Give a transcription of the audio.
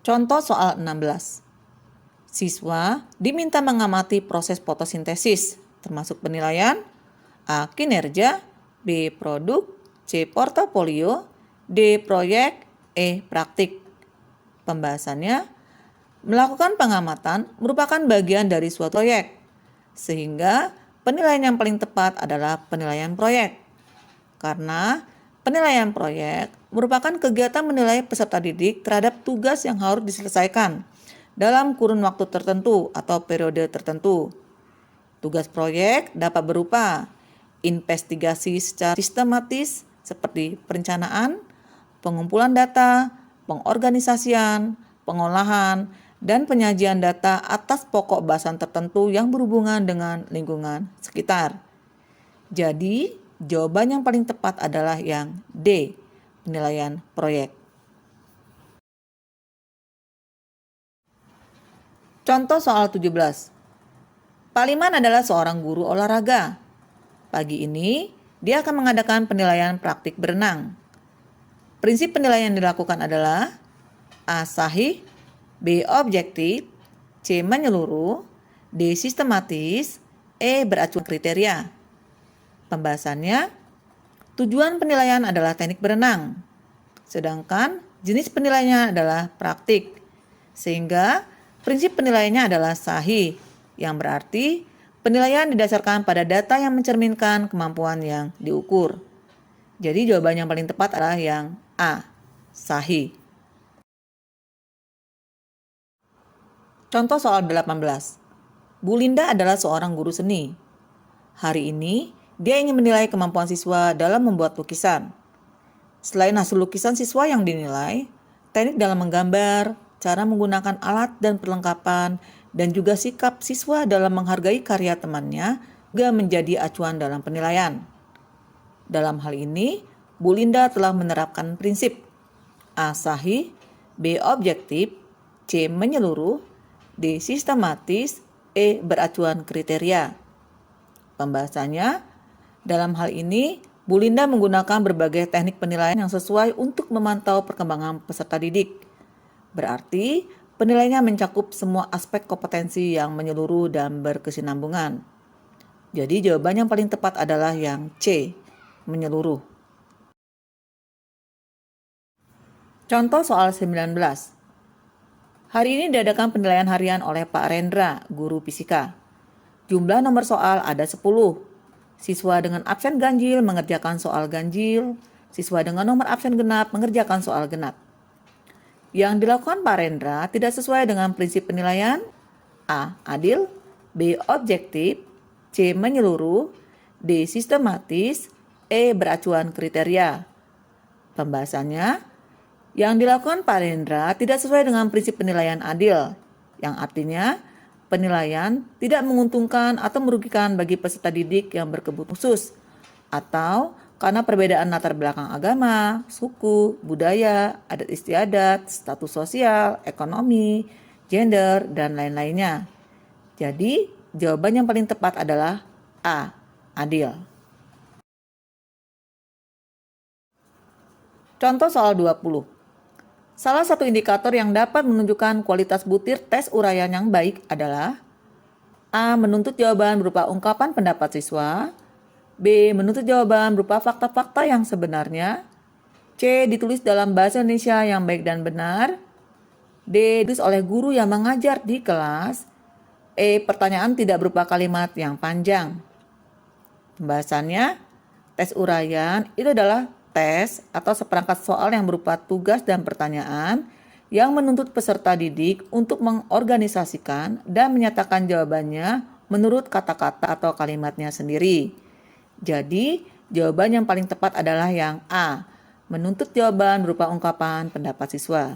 Contoh soal 16. Siswa diminta mengamati proses fotosintesis, termasuk penilaian A. Kinerja, B. Produk, C. Portofolio, D. Proyek, E. Praktik. Pembahasannya, melakukan pengamatan merupakan bagian dari suatu proyek, sehingga penilaian yang paling tepat adalah penilaian proyek. Karena penilaian proyek merupakan kegiatan menilai peserta didik terhadap tugas yang harus diselesaikan dalam kurun waktu tertentu atau periode tertentu. Tugas proyek dapat berupa investigasi secara sistematis seperti perencanaan, pengumpulan data, pengorganisasian, pengolahan, dan penyajian data atas pokok bahasan tertentu yang berhubungan dengan lingkungan sekitar. Jadi, jawaban yang paling tepat adalah yang D, penilaian proyek. Contoh soal 17. Pak Liman adalah seorang guru olahraga. Pagi ini, dia akan mengadakan penilaian praktik berenang. Prinsip penilaian yang dilakukan adalah A. Sahih, B. Objektif, C. Menyeluruh, D. Sistematis, E. Beracuan kriteria. Pembahasannya, tujuan penilaian adalah teknik berenang, sedangkan jenis penilaiannya adalah praktik, sehingga prinsip penilaiannya adalah sahih, yang berarti penilaian didasarkan pada data yang mencerminkan kemampuan yang diukur. Jadi jawaban yang paling tepat adalah yang A, sahih. Contoh soal 18. Bu Linda adalah seorang guru seni. Hari ini, dia ingin menilai kemampuan siswa dalam membuat lukisan. Selain hasil lukisan siswa yang dinilai, teknik dalam menggambar, cara menggunakan alat dan perlengkapan, dan juga sikap siswa dalam menghargai karya temannya juga menjadi acuan dalam penilaian. Dalam hal ini, Bu Linda telah menerapkan prinsip A. Sahih, B. Objektif, C. Menyeluruh, D. Sistematis, E. Beracuan kriteria. Pembahasannya, dalam hal ini, Bu Linda menggunakan berbagai teknik penilaian yang sesuai untuk memantau perkembangan peserta didik. Berarti, penilaiannya mencakup semua aspek kompetensi yang menyeluruh dan berkesinambungan. Jadi jawaban yang paling tepat adalah yang C, menyeluruh. Contoh soal 19. Hari ini diadakan penilaian harian oleh Pak Rendra, guru fisika. Jumlah nomor soal ada 10. Siswa dengan absen ganjil mengerjakan soal ganjil, siswa dengan nomor absen genap mengerjakan soal genap. Yang dilakukan Pak Rendra tidak sesuai dengan prinsip penilaian A. Adil, B. Objektif, C. Menyeluruh, D. Sistematis, E. Beracuan kriteria. Pembahasannya, yang dilakukan Pak Rendra tidak sesuai dengan prinsip penilaian adil, yang artinya penilaian tidak menguntungkan atau merugikan bagi peserta didik yang berkebutuhan khusus, atau karena perbedaan latar belakang agama, suku, budaya, adat istiadat, status sosial, ekonomi, gender, dan lain-lainnya. Jadi, jawaban yang paling tepat adalah A. Adil. Contoh soal 20. Salah satu indikator yang dapat menunjukkan kualitas butir tes uraian yang baik adalah A. Menuntut jawaban berupa ungkapan pendapat siswa, B. Menuntut jawaban berupa fakta-fakta yang sebenarnya, C. Ditulis dalam bahasa Indonesia yang baik dan benar, D. Ditulis oleh guru yang mengajar di kelas, E. Pertanyaan tidak berupa kalimat yang panjang. Pembahasannya, tes uraian itu adalah tes atau seperangkat soal yang berupa tugas dan pertanyaan yang menuntut peserta didik untuk mengorganisasikan dan menyatakan jawabannya menurut kata-kata atau kalimatnya sendiri. Jadi, jawaban yang paling tepat adalah yang A, menuntut jawaban berupa ungkapan pendapat siswa.